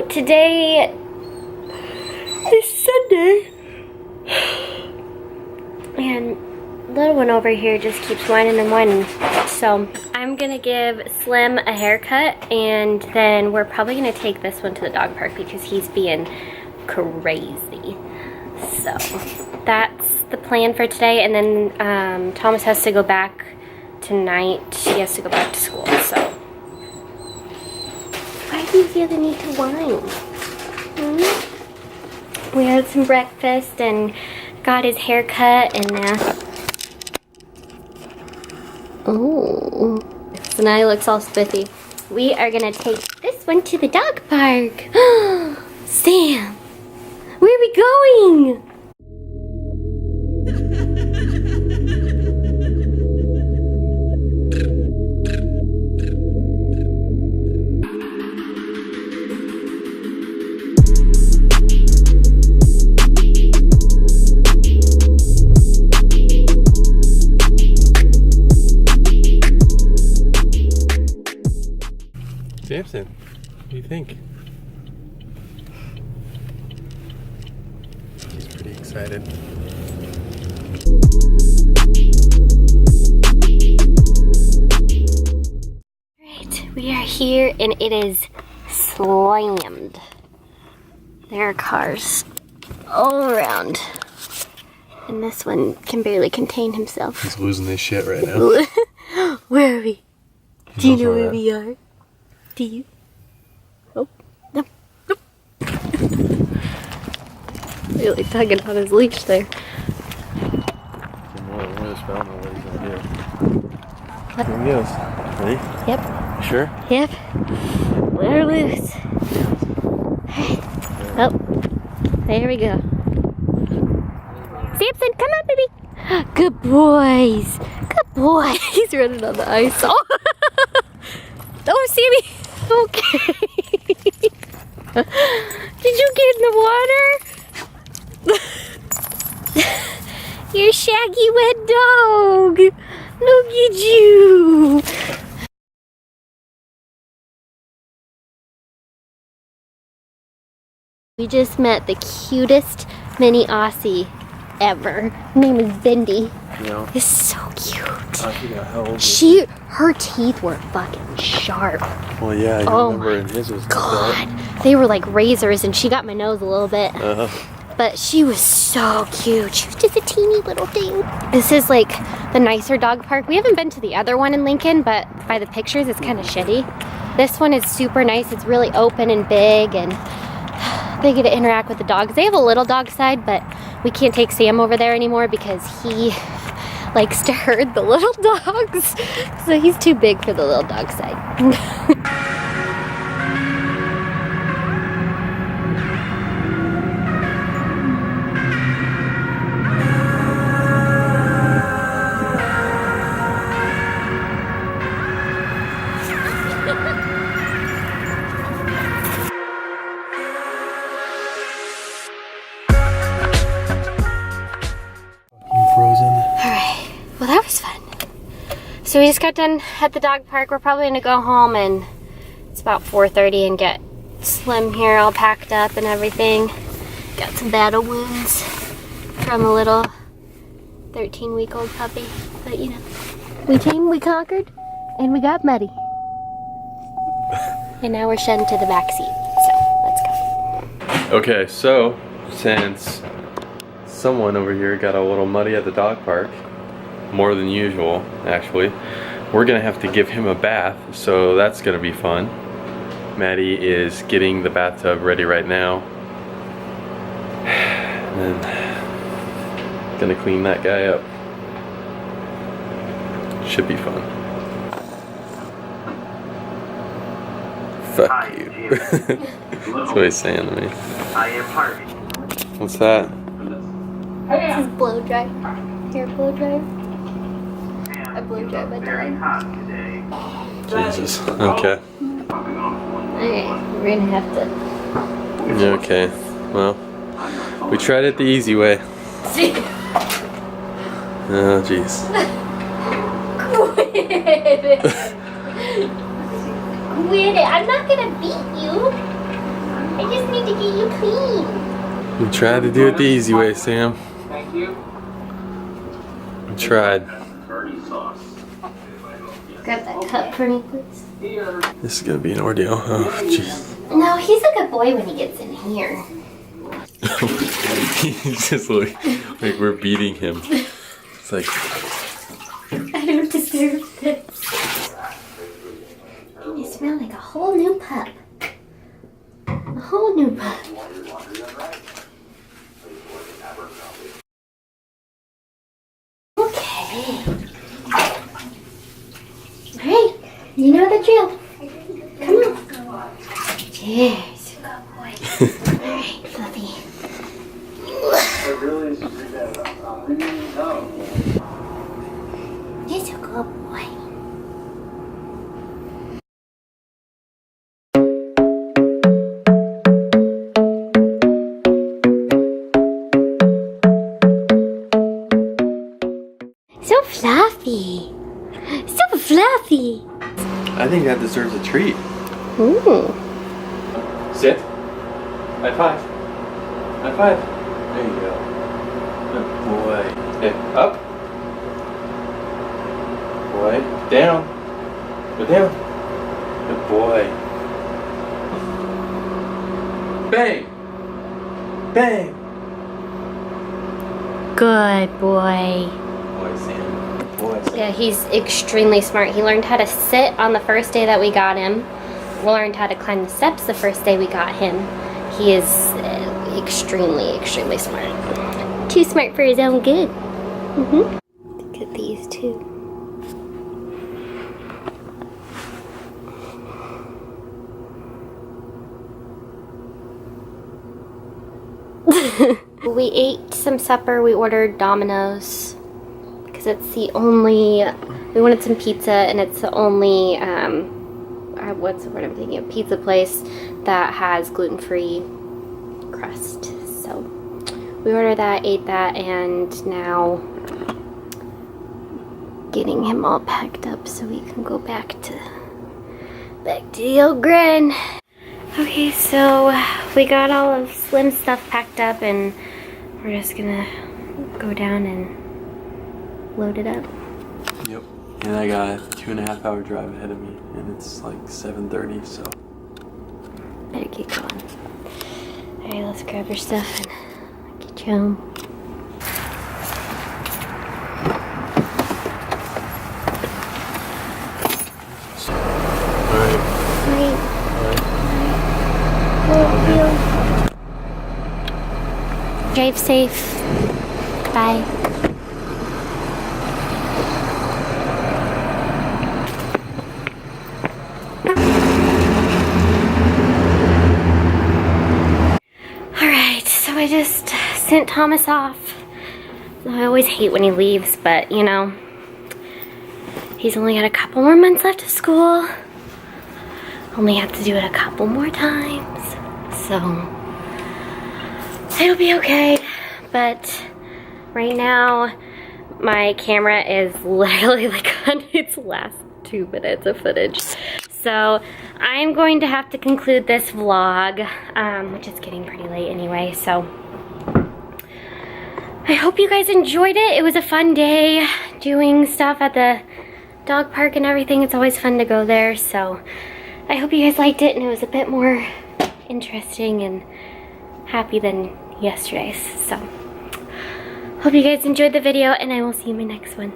today is Sunday. And little one over here just keeps whining and whining. So I'm gonna give Slim a haircut, and then we're probably gonna take this one to the dog park because he's being crazy. So that's the plan for today. And then Thomas has to go back tonight. He has to go back to school. So why do you feel the need to whine? We had some breakfast and got his hair cut, and oh, so now he looks all spiffy. We are gonna take this one to the dog park. Sam, where are we going? Samson, what do you think? He's pretty excited. Alright, we are here and it is slammed. There are cars all around. And this one can barely contain himself. He's losing his shit right now. Where are we? Do you know where we are? Do you? Oh, no. Nope. Really tugging on his leash there. There he goes. Ready? Yep. Sure? Yep. We're loose. Oh, there we go. Samson, come on, baby. Good boys. Good boy. He's running on the ice. Oh, oh, Sammy. Okay. Did you get in the water? You're a shaggy wet dog. Look at you. We just met the cutest mini Aussie ever. Her name is Bendy. Yeah. It's so cute. How old is Her teeth were fucking sharp. Well, yeah, I remember, and his was God, they were like razors, and she got my nose a little bit. But she was so cute. She was just a teeny little thing. This is like the nicer dog park. We haven't been to the other one in Lincoln, but by the pictures, it's kind of shitty. This one is super nice. It's really open and big, and they get to interact with the dogs. They have a little dog side, but we can't take Sam over there anymore because he likes to herd the little dogs. So he's too big for the little dog side. So we just got done at the dog park. We're probably gonna go home, and it's about 4:30, and get Slim here all packed up and everything. Got some battle wounds from a little 13-week-old puppy, but you know, we came, we conquered, and we got muddy. And now we're shedding to the back seat, so let's go. Okay, so since someone over here got a little muddy at the dog park, more than usual actually, we're gonna have to give him a bath, so that's gonna be fun. Maddie is getting the bathtub ready right now, and then gonna clean that guy up. Should be fun. Fuck you. That's what he's saying to me. I am Harvey. What's that? This is blow dry. Hair blow dryer. I blow dry my dog. Jesus. Okay. Okay, we're gonna have to. Okay. Well, we tried it the easy way. Oh, jeez. Quit it. I'm not gonna beat you. I just need to get you clean. You tried to do it the easy way, Sam. Thank you. You tried. Grab that cup for me, please. This is gonna be an ordeal. Oh, jeez. No, he's a good boy when he gets in here. He's just like we're beating him. It's like, I don't deserve this. You smell like a whole new pup. A whole new pup. Okay. Alright, you know the drill. Come on. Cheers, good boy. Alright, Fluffy. He's a good boy. So fluffy. So fluffy. I think that deserves a treat. Ooh. Sit. High five. High five. There you go. Good boy. Okay, up. Boy. Down. Go down. Good boy. Bang. Bang. Good boy. Boy, Sam. Boy, Sam. Yeah, he's extremely smart. He learned how to sit on the first day that we got him. We learned how to climb the steps the first day we got him. He is extremely, extremely smart. Too smart for his own good. Look at these two. We ate some supper. We ordered Domino's because it's the only. We wanted some pizza, and it's the only. What's the word I'm thinking of? Pizza place that has gluten-free crust. So we ordered that, ate that, and now getting him all packed up so we can go back to the old grind. Okay, so we got all of Slim's stuff packed up, and we're just gonna go down and load it up. Yep. And I got a 2.5 hour drive ahead of me, and it's like 7:30, so. Better keep going. Alright, let's grab your stuff and get you home. Alright. Drive safe. Bye. Alright, so I just sent Thomas off. I always hate when he leaves, but you know, he's only got a couple more months left of school. Only have to do it a couple more times. So it'll be okay. But right now my camera is literally like on its last 2 minutes of footage. So I'm going to have to conclude this vlog, which is getting pretty late anyway. So I hope you guys enjoyed it. It was a fun day doing stuff at the dog park and everything. It's always fun to go there. So I hope you guys liked it and it was a bit more interesting and happy than yesterday's. So hope you guys enjoyed the video, and I will see you in my next one.